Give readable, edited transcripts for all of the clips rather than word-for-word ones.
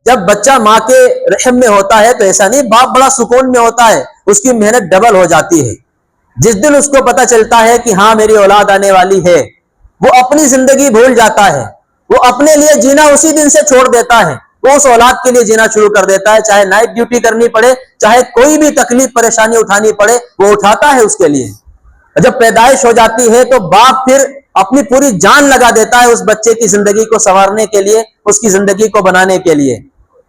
جب بچہ ماں کے رحم میں ہوتا ہے تو ایسا نہیں باپ بڑا سکون میں ہوتا ہے، اس کی محنت ڈبل ہو جاتی ہے۔ جس دن اس کو پتا چلتا ہے کہ ہاں میری اولاد آنے والی ہے، وہ اپنی زندگی بھول جاتا ہے، وہ اپنے لیے جینا اسی دن سے چھوڑ دیتا ہے، وہ اس اولاد کے لیے جینا شروع کر دیتا ہے، چاہے نائٹ ڈیوٹی کرنی پڑے، چاہے کوئی بھی تکلیف پریشانی اٹھانی پڑے، وہ اٹھاتا ہے اس کے لیے۔ جب پیدائش ہو جاتی ہے تو باپ پھر اپنی پوری جان لگا دیتا ہے اس بچے کی زندگی کو سنوارنے کے لیے، اس کی زندگی کو بنانے کے لیے۔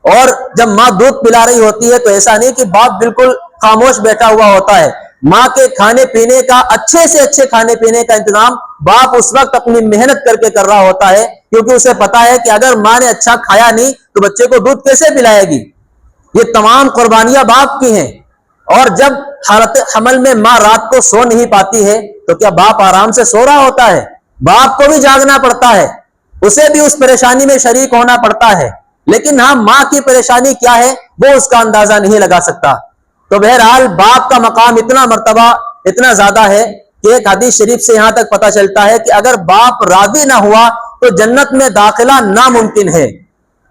اور جب ماں دودھ پلا رہی ہوتی ہے تو ایسا نہیں کہ باپ بالکل خاموش بیٹھا ہوا ہوتا ہے، ماں کے کھانے پینے کا، اچھے سے اچھے کھانے پینے کا انتظام باپ اس وقت اپنی محنت کر کے کر رہا ہوتا ہے، کیونکہ اسے پتا ہے کہ اگر ماں نے اچھا کھایا نہیں تو بچے کو دودھ کیسے پلائے گی۔ یہ تمام قربانیاں باپ کی ہیں۔ اور جب حالت حمل میں ماں رات کو سو نہیں پاتی ہے تو کیا باپ آرام سے سو رہا ہوتا ہے؟ باپ کو بھی جاگنا پڑتا ہے، اسے بھی اس پریشانی میں شریک ہونا پڑتا ہے، لیکن ہاں ماں کی پریشانی کیا ہے وہ اس کا اندازہ نہیں لگا سکتا۔ تو بہرحال باپ کا مقام اتنا مرتبہ اتنا زیادہ ہے کہ ایک حدیث شریف سے یہاں تک پتہ چلتا ہے کہ اگر باپ راضی نہ ہوا تو جنت میں داخلہ ناممکن ہے۔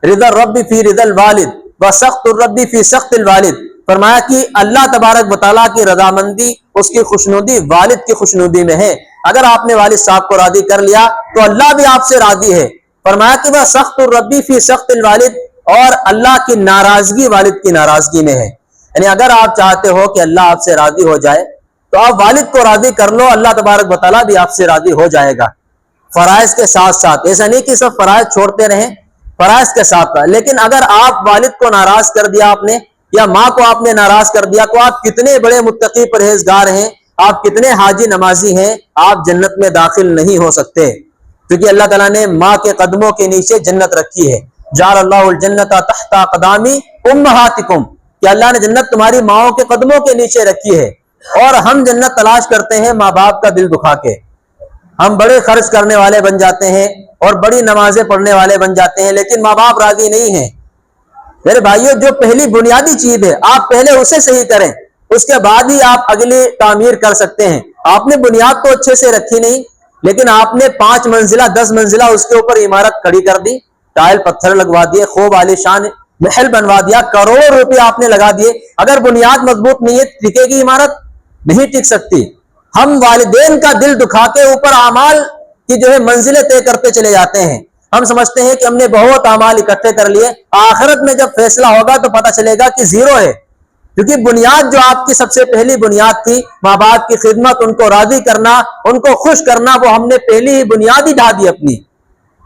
رضا الرب فی رضا الوالد و سخط الرب فی سخط الوالد، فرمایا کہ اللہ تبارک و تعالیٰ کی رضامندی، اس کی خوشنودی والد کی خوشنودی میں ہے۔ اگر آپ نے والد صاحب کو راضی کر لیا تو اللہ بھی آپ سے راضی ہے۔ فرمایا کہ وہ سخط الربی فی سخط الوالد، اور اللہ کی ناراضگی والد کی ناراضگی میں ہے۔ یعنی اگر آپ چاہتے ہو کہ اللہ آپ سے راضی ہو جائے تو آپ والد کو راضی کر لو، اللہ تبارک و تعالیٰ بھی آپ سے راضی ہو جائے گا۔ فرائض کے ساتھ ساتھ، ایسا نہیں کہ سب فرائض چھوڑتے رہیں، فرائض کے ساتھ، لیکن اگر آپ والد کو ناراض کر دیا آپ نے، یا ماں کو آپ نے ناراض کر دیا، تو آپ کتنے بڑے متقی پرہیزگار ہیں، آپ کتنے حاجی نمازی ہیں، آپ جنت میں داخل نہیں ہو سکتے، کیونکہ اللہ تعالیٰ نے ماں کے قدموں کے نیچے جنت رکھی ہے۔ جعل اللہ الجنت تحت اقدام امہاتکم، کہ اللہ نے جنت تمہاری ماؤں کے قدموں کے نیچے رکھی ہے۔ اور ہم جنت تلاش کرتے ہیں ماں باپ کا دل دکھا کے، ہم بڑے خرچ کرنے والے بن جاتے ہیں اور بڑی نمازیں پڑھنے والے بن جاتے ہیں، لیکن ماں باپ راضی نہیں ہیں۔ میرے بھائیوں، جو پہلی بنیادی چیز ہے آپ پہلے اسے صحیح کریں، اس کے بعد ہی آپ اگلی تعمیر کر سکتے ہیں۔ آپ نے بنیاد تو اچھے سے رکھی نہیں، لیکن آپ نے 5 منزلہ 10 منزلہ اس کے اوپر عمارت کھڑی کر دی، ٹائل پتھر لگوا دیے، خوب عالیشان محل بنوا دیا، کروڑوں روپے آپ نے لگا دیے، اگر بنیاد مضبوط نہیں ہے ٹکے گی عمارت؟ نہیں ٹک سکتی۔ ہم والدین کا دل دکھا کے اوپر اعمال کی جو ہے منزلیں طے کرتے چلے جاتے ہیں، ہم سمجھتے ہیں کہ ہم نے بہت اعمال اکٹھے کر لیے، آخرت میں جب فیصلہ ہوگا تو پتہ چلے گا کہ زیرو ہے، کیونکہ بنیاد جو آپ کی سب سے پہلی بنیاد تھی، ماں باپ کی خدمت، ان کو راضی کرنا، ان کو خوش کرنا، وہ ہم نے پہلی ہی بنیاد ہی ڈھا دی اپنی۔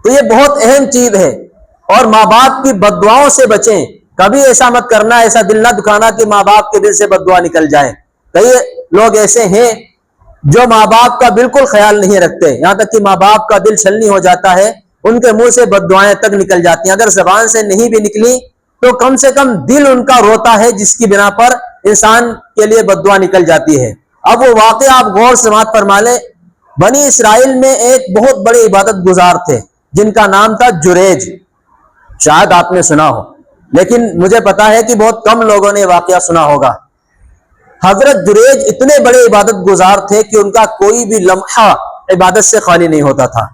تو یہ بہت اہم چیز ہے، اور ماں باپ کی بد دعاؤں سے بچیں۔ کبھی ایسا مت کرنا، ایسا دل نہ دکھانا کہ ماں باپ کے دل سے بد دعا نکل جائے۔ کئی لوگ ایسے ہیں جو ماں باپ کا بالکل خیال نہیں رکھتے، یہاں تک کہ ماں باپ کا دل چھلنی ہو جاتا ہے، ان کے منہ سے بد دعائیں تک نکل جاتی ہیں، اگر زبان سے نہیں بھی نکلی تو کم سے کم دل ان کا روتا ہے، جس کی بنا پر انسان کے لیے بد دعا نکل جاتی ہے۔ اب وہ واقعہ آپ غور سماعت فرما لیں۔ بنی اسرائیل میں ایک بہت بڑے عبادت گزار تھے جن کا نام تھا جریج، شاید آپ نے سنا ہو، لیکن مجھے پتا ہے کہ بہت کم لوگوں نے واقعہ سنا ہوگا۔ حضرت جریج اتنے بڑے عبادت گزار تھے کہ ان کا کوئی بھی لمحہ عبادت سے خالی نہیں ہوتا تھا،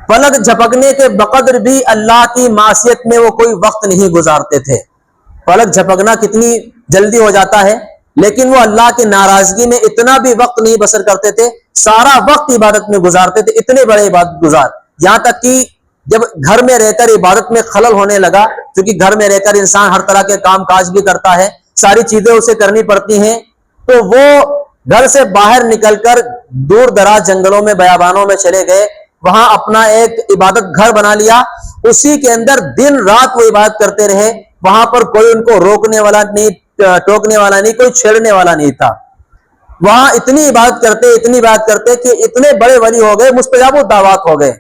پلک جھپکنے کے بقدر بھی اللہ کی معصیت میں وہ کوئی وقت نہیں گزارتے تھے۔ پلک جھپکنا کتنی جلدی ہو جاتا ہے، لیکن وہ اللہ کی ناراضگی میں اتنا بھی وقت نہیں بسر کرتے تھے، سارا وقت عبادت میں گزارتے تھے، اتنے بڑے عبادت گزار۔ یہاں تک کہ جب گھر میں رہ کر عبادت میں خلل ہونے لگا، کیونکہ گھر میں رہ کر انسان ہر طرح کے کام کاج بھی کرتا ہے، ساری چیزیں اسے کرنی پڑتی ہیں، تو وہ گھر سے باہر نکل کر دور دراز جنگلوں میں بیابانوں میں چلے گئے، وہاں اپنا ایک عبادت گھر بنا لیا، اسی کے اندر دن رات وہ عبادت کرتے رہے، وہاں پر کوئی ان کو روکنے والا نہیں، ٹوکنے والا نہیں، کوئی چھیڑنے والا نہیں تھا۔ وہاں اتنی عبادت کرتے کہ اتنے بڑے ولی ہو گئے، مستجاب الدعوات ہو گئے،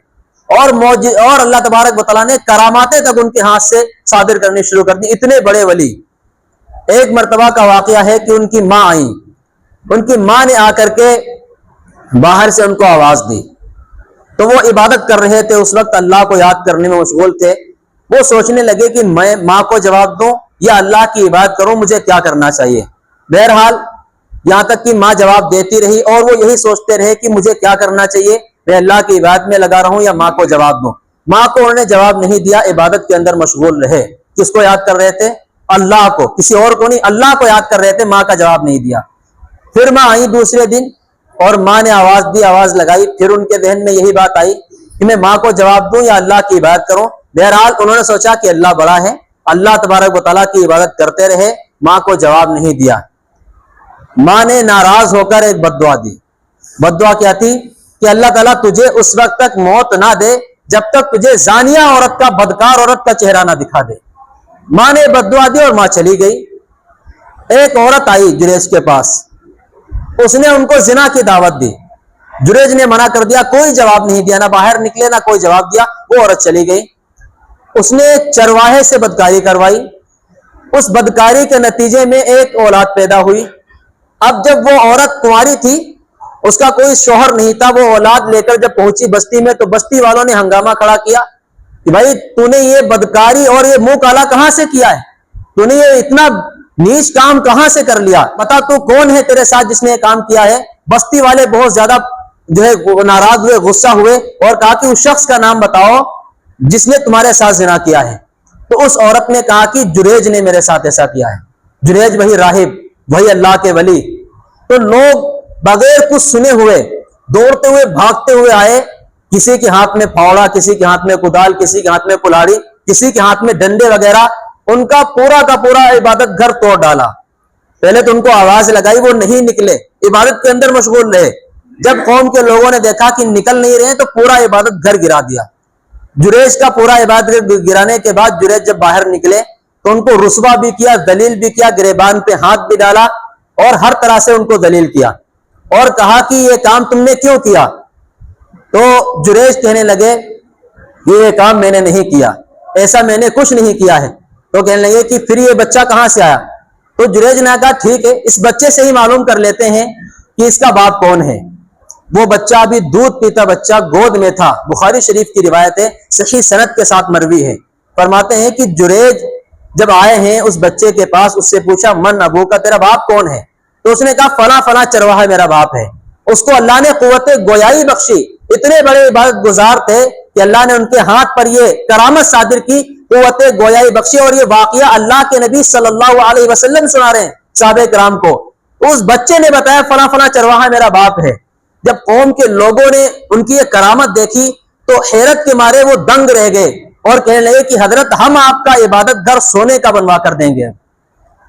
اور اللہ تبارک و تعالیٰ نے کراماتیں تک ان کے ہاتھ سے صادر کرنی شروع کر دی، اتنے بڑے ولی۔ ایک مرتبہ کا واقعہ ہے کہ ان کی ماں آئیں، ان کی ماں نے آ کر کے باہر سے ان کو آواز دی، تو وہ عبادت کر رہے تھے، اس وقت اللہ کو یاد کرنے میں مشغول تھے۔ وہ سوچنے لگے کہ میں ماں کو جواب دوں یا اللہ کی عبادت کروں، مجھے کیا کرنا چاہیے۔ بہرحال یہاں تک کہ ماں جواب دیتی رہی اور وہ یہی سوچتے رہے کہ مجھے کیا کرنا چاہیے، میں اللہ کی عبادت میں لگا رہوں یا ماں کو جواب دوں۔ ماں کو انہوں نے جواب نہیں دیا، عبادت کے اندر مشغول رہے۔ کس کو یاد کر رہے تھے؟ اللہ کو، کسی اور کو نہیں، اللہ کو یاد کر رہے تھے، ماں کا جواب نہیں دیا۔ پھر ماں آئی دوسرے دن اور ماں نے آواز دی، آواز لگائی، پھر ان کے ذہن میں یہی بات آئی کہ میں ماں کو جواب دوں یا اللہ کی عبادت کروں۔ بہرحال انہوں نے سوچا کہ اللہ بڑا ہے، اللہ تبارک و تعالیٰ کی عبادت کرتے رہے، ماں کو جواب نہیں دیا۔ ماں نے ناراض ہو کر ایک بد دعا دی۔ بد دعا کیا تھی؟ کہ اللہ تعالیٰ تجھے اس وقت تک موت نہ دے جب تک تجھے زانیہ عورت کا، بدکار عورت کا چہرہ نہ دکھا دے۔ ماں نے بد دعا دی اور ماں چلی گئی۔ ایک عورت آئی جریج کے پاس، اس نے ان کو زنا کی دعوت دی۔ جریج نے منع کر دیا، کوئی جواب نہیں دیا، نہ باہر نکلے نہ کوئی جواب دیا، وہ عورت چلی گئی۔ اس نے چرواہے سے بدکاری کروائی، اس بدکاری کے نتیجے میں ایک اولاد پیدا ہوئی۔ اب جب وہ عورت کنواری تھی، اس کا کوئی شوہر نہیں تھا، وہ اولاد لے کر جب پہنچی بستی میں تو بستی والوں نے ہنگامہ کھڑا کیا کہ بھائی تو نے یہ بدکاری اور یہ منہ کالا کہاں سے کیا ہے؟ تو نے یہ اتنا نیچ کام کہاں سے کر لیا؟ بتا تو کون ہے تیرے ساتھ جس نے یہ کام کیا ہے؟ بستی والے بہت زیادہ جو ہے ناراض ہوئے، غصہ ہوئے اور کہا کہ اس شخص کا نام بتاؤ جس نے تمہارے ساتھ زنا کیا ہے۔ تو اس عورت نے کہا کہ جریج نے میرے ساتھ ایسا کیا ہے۔ جریج وہی راہب، وہی اللہ کے ولی۔ تو لوگ بغیر کچھ سنے ہوئے دوڑتے ہوئے بھاگتے ہوئے آئے، کسی کے ہاتھ میں پھاوڑا، کسی کے ہاتھ میں کدال، کسی کے ہاتھ میں کلاڑی، کسی کے ہاتھ میں ڈنڈے وغیرہ، ان کا پورا عبادت گھر توڑ ڈالا۔ پہلے تو ان کو آواز لگائی، وہ نہیں نکلے، عبادت کے اندر مشغول رہے۔ جب قوم کے لوگوں نے دیکھا کہ نکل نہیں رہے تو پورا عبادت گھر گرا دیا۔ جریج کا پورا عبادت گرانے کے بعد جریج جب باہر نکلے تو ان کو رسوا بھی کیا، ذلیل بھی کیا، گریبان پہ ہاتھ بھی ڈالا اور ہر طرح سے ان کو ذلیل کیا اور کہا کہ یہ کام تم نے کیوں کیا؟ تو جریج کہنے لگے یہ کام میں نے نہیں کیا، ایسا میں نے کچھ نہیں کیا ہے۔ تو کہنے لگے کہ پھر یہ بچہ کہاں سے آیا؟ تو جریج نے کہا ٹھیک ہے، اس بچے سے ہی معلوم کر لیتے ہیں کہ اس کا باپ کون ہے۔ وہ بچہ ابھی دودھ پیتا بچہ گود میں تھا، بخاری شریف کی روایت ہے، صحیح سند کے ساتھ مروی ہے۔ فرماتے ہیں کہ جریج جب آئے ہیں اس بچے کے پاس، اس سے پوچھا من ابو کا، تیرا باپ کون ہے؟ تو اس نے کہا فلاں فلاں چرواہا میرا باپ ہے۔ اس کو اللہ نے قوت گویائی بخشی، اتنے بڑے عبادت گزار تھے کہ اللہ نے ان کے ہاتھ پر یہ کرامت صادر کی، قوت گویائی بخشی، اور یہ واقعہ اللہ کے نبی صلی اللہ علیہ وسلم سنا رہے ہیں صحابہ کرام کو۔ اس بچے نے بتایا فلاں فلاں چرواہا میرا باپ ہے۔ جب قوم کے لوگوں نے ان کی یہ کرامت دیکھی تو حیرت کے مارے وہ دنگ رہ گئے اور کہنے لگے کہ حضرت ہم آپ کا عبادت گھر سونے کا بنوا کر دیں گے۔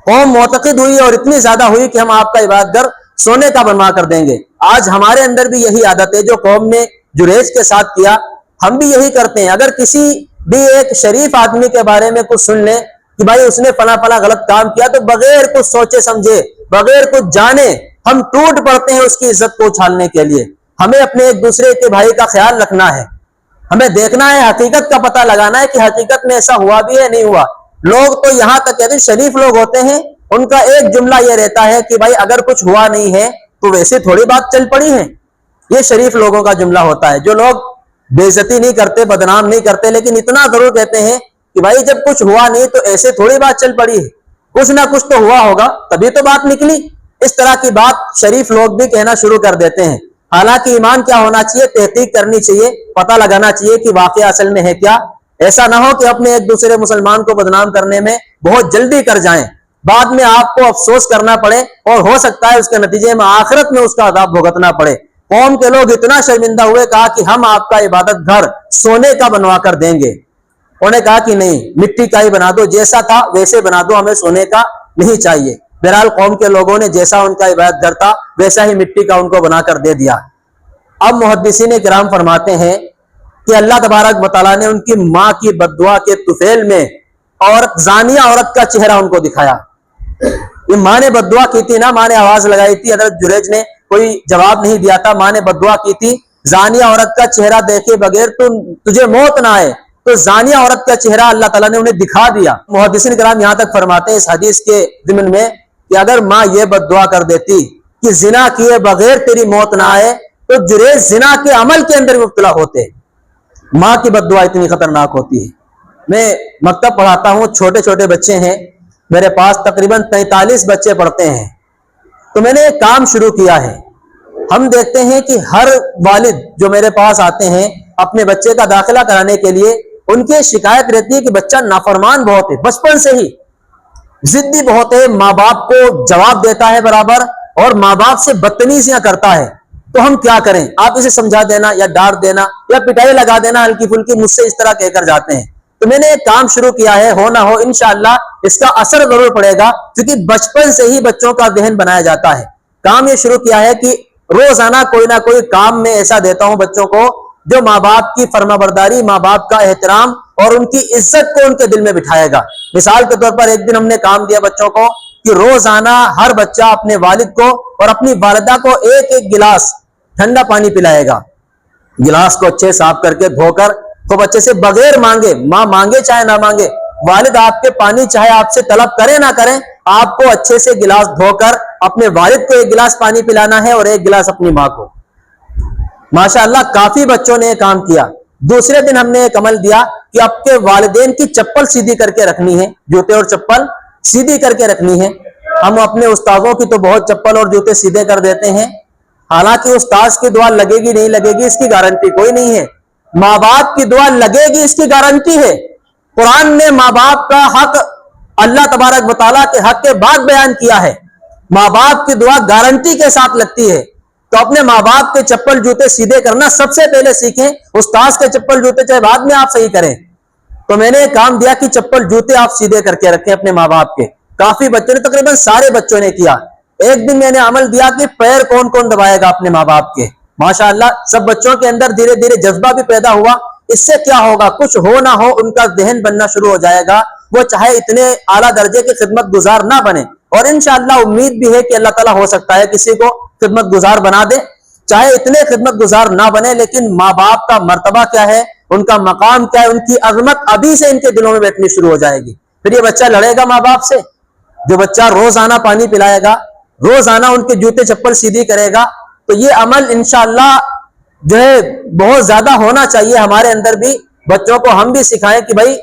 قوم معتقد ہوئی اور اتنی زیادہ ہوئی کہ ہم آپ کا عبادت گھر سونے کا بنوا کر دیں گے۔ آج ہمارے اندر بھی یہی عادت ہے جو قوم نے جریج کے ساتھ کیا، ہم بھی یہی کرتے ہیں۔ اگر کسی بھی ایک شریف آدمی کے بارے میں کچھ سن لیں کہ بھائی اس نے فلاں فلاں غلط کام کیا، تو بغیر کچھ سوچے سمجھے، بغیر کچھ جانے ہم ٹوٹ پڑتے ہیں اس کی عزت کو اچھالنے کے لیے۔ ہمیں اپنے ایک دوسرے کے بھائی کا خیال رکھنا ہے، ہمیں دیکھنا ہے، حقیقت کا پتہ لگانا ہے کہ حقیقت میں ایسا ہوا بھی ہے نہیں ہوا۔ لوگ تو یہاں تک کہتے ہیں، شریف لوگ ہوتے ہیں، ان کا ایک جملہ یہ رہتا ہے کہ بھائی اگر کچھ ہوا نہیں ہے تو ویسے تھوڑی بات چل پڑی ہے۔ یہ شریف لوگوں کا جملہ ہوتا ہے، جو لوگ بے عزتی نہیں کرتے، بدنام نہیں کرتے، لیکن اتنا ضرور کہتے ہیں کہ بھائی جب کچھ ہوا نہیں تو ایسے تھوڑی بات چل پڑی ہے، کچھ نہ کچھ تو ہوا ہوگا تبھی تو بات نکلی۔ اس طرح کی بات شریف لوگ بھی کہنا شروع کر دیتے ہیں۔ حالانکہ ایمان کیا ہونا چاہیے؟ تحقیق کرنی چاہیے، پتہ لگانا چاہیے کہ واقعہ اصل میں ہے کیا۔ ایسا نہ ہو کہ اپنے ایک دوسرے مسلمان کو بدنام کرنے میں بہت جلدی کر جائیں، بعد میں آپ کو افسوس کرنا پڑے اور ہو سکتا ہے اس کے نتیجے میں آخرت میں اس کا عذاب بھگتنا پڑے۔ قوم کے لوگ اتنا شرمندہ ہوئے، کہا کہ ہم آپ کا عبادت گھر سونے کا بنوا کر دیں گے۔ انہوں نے کہا کہ نہیں، مٹی کا ہی بنا دو، جیسا تھا ویسے بنا دو، ہمیں سونے کا نہیں چاہیے۔ بہرحال قوم کے لوگوں نے جیسا ان کا عبادت گھر تھا ویسا ہی مٹی کا ان کو بنا کر دے دیا۔ اب محدثین کرام فرماتے ہیں کہ اللہ تبارک و تعالیٰ نے ان کی ماں کی بد دعا کے طفیل میں عورت، زانیہ عورت کا چہرہ ان کو دکھایا۔ یہ ماں نے بد دعا کی تھی نا، ماں نے آواز لگائی تھی، حضرت جریج نے کوئی جواب نہیں دیا تھا، ماں نے بد دعا کی تھی زانیہ عورت کا چہرہ دیکھے بغیر تجھے موت نہ آئے، تو زانیہ عورت کا چہرہ اللہ تعالیٰ نے انہیں دکھا دیا۔ محدثین کرام یہاں تک فرماتے ہیں اس حدیث کے ضمن میں کہ اگر ماں یہ بد دعا کر دیتی کہ زنا کیے بغیر تیری موت نہ آئے تو جریج زنا کے عمل کے اندر مبتلا ہوتے۔ ماں کی بد دعا اتنی خطرناک ہوتی ہے۔ میں مکتب پڑھاتا ہوں، چھوٹے چھوٹے بچے ہیں میرے پاس، تقریباً 43 بچے پڑھتے ہیں۔ تو میں نے ایک کام شروع کیا ہے، ہم دیکھتے ہیں کہ ہر والد جو میرے پاس آتے ہیں اپنے بچے کا داخلہ کرانے کے لیے، ان کی شکایت رہتی ہے کہ بچہ نافرمان بہت ہے، بچپن سے ہی ضدی بہت ہے، ماں باپ کو جواب دیتا ہے برابر اور ماں باپ سے بدتمیزیاں کرتا ہے، تو ہم کیا کریں؟ آپ اسے سمجھا دینا یا ڈانٹ دینا یا پٹائی لگا دینا ہلکی پھلکی، مجھ سے اس طرح کہہ کر جاتے ہیں۔ تو میں نے ایک کام شروع کیا ہے، ہو نہ ہو انشاءاللہ اس کا اثر ضرور پڑے گا، کیونکہ بچپن سے ہی بچوں کا ذہن بنایا جاتا ہے۔ کام یہ شروع کیا ہے کہ روزانہ کوئی نہ کوئی کام میں ایسا دیتا ہوں بچوں کو جو ماں باپ کی فرما برداری، ماں باپ کا احترام اور ان کی عزت کو ان کے دل میں بٹھائے گا۔ مثال کے طور پر ایک دن ہم نے کام دیا بچوں کو کہ روزانہ ہر بچہ اپنے والد کو اور اپنی والدہ کو ایک ایک گلاس ٹھنڈا پانی پلائے گا، گلاس کو اچھے صاف کر کے دھو کر، تو بچے سے بغیر مانگے، ماں مانگے چاہے نہ مانگے، والد آپ کے پانی چاہے آپ سے طلب کرے نہ کریں، آپ کو اچھے سے گلاس دھو کر اپنے والد کو ایک گلاس پانی پلانا ہے اور ایک گلاس اپنی ماں کو۔ ماشاءاللہ کافی بچوں نے یہ کام کیا۔ دوسرے دن ہم نے ایک عمل دیا کہ آپ کے والدین کی چپل سیدھی کر کے رکھنی ہے، جوتے اور چپل سیدھی کر کے رکھنی ہے۔ ہم اپنے استاذوں کی تو بہت چپل اور جوتے سیدھے کر دیتے ہیں، حالانکہ استاذ کی دعا لگے گی نہیں لگے گی اس کی گارنٹی کوئی نہیں ہے، ماں باپ کی دعا لگے گی اس کی گارنٹی ہے۔ قرآن نے ماں باپ کا حق اللہ تبارک و تعالیٰ کے حق کے بعد بیان کیا ہے، ماں باپ کی دعا گارنٹی کے ساتھ لگتی ہے۔ تو اپنے ماں باپ کے چپل جوتے سیدھے کرنا سب سے پہلے سیکھیں، استاذ کے چپل جوتے چاہے بعد میں آپ صحیح کریں۔ تو میں نے ایک کام دیا کہ چپل جوتے آپ سیدھے کر کے رکھیں اپنے ماں باپ کے۔ کافی بچوں نے، تقریباً سارے بچوں نے کیا۔ ایک دن میں نے عمل دیا کہ پیر کون کون دبائے گا اپنے ماں باپ کے۔ ماشاءاللہ سب بچوں کے اندر دھیرے دھیرے جذبہ بھی پیدا ہوا۔ اس سے کیا ہوگا؟ کچھ ہو نہ ہو ان کا ذہن بننا شروع ہو جائے گا، وہ چاہے اتنے اعلیٰ درجے کے خدمت گزار نہ بنے، اور انشاءاللہ امید بھی ہے کہ اللہ تعالیٰ ہو سکتا ہے کسی کو خدمت گزار بنا دے، چاہے اتنے خدمت گزار نہ بنے، لیکن ماں باپ کا مرتبہ کیا ہے، ان کا مقام کیا ہے، ان کی عظمت ابھی سے ان کے دلوں میں بیٹھنی شروع ہو جائے گی۔ پھر یہ بچہ لڑے گا ماں باپ سے؟ جو بچہ روزانہ پانی پلائے گا، روزانہ ان کے جوتے چپل سیدھی کرے گا، تو یہ عمل انشاءاللہ جو ہے بہت زیادہ ہونا چاہیے ہمارے اندر بھی۔ بچوں کو ہم بھی سکھائیں کہ بھائی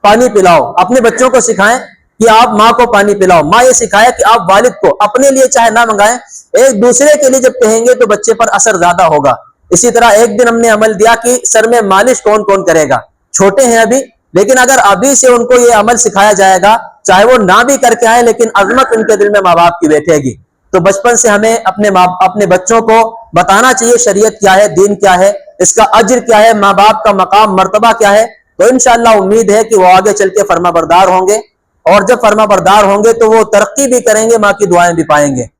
پانی پلاؤ، اپنے بچوں کو سکھائیں کہ آپ ماں کو پانی پلاؤ، ماں یہ سکھائے کہ آپ والد کو اپنے لیے چاہے نہ منگائیں، ایک دوسرے کے لیے جب کہیں گے تو بچے پر اثر زیادہ ہوگا۔ اسی طرح ایک دن ہم نے عمل دیا کہ سر میں مالش کون کون کرے گا، چھوٹے ہیں ابھی، لیکن اگر ابھی سے ان کو یہ عمل سکھایا جائے گا، چاہے وہ نہ بھی کر کے آئے لیکن عظمت ان کے دل میں ماں باپ کی بیٹھے گی۔ تو بچپن سے ہمیں اپنے بچوں کو بتانا چاہیے شریعت کیا ہے، دین کیا ہے، اس کا اجر کیا ہے، ماں باپ کا مقام مرتبہ کیا ہے۔ تو انشاءاللہ امید ہے کہ وہ آگے چل کے فرما بردار ہوں گے، اور جب فرما بردار ہوں گے تو وہ ترقی بھی کریں گے، ماں کی دعائیں بھی پائیں گے۔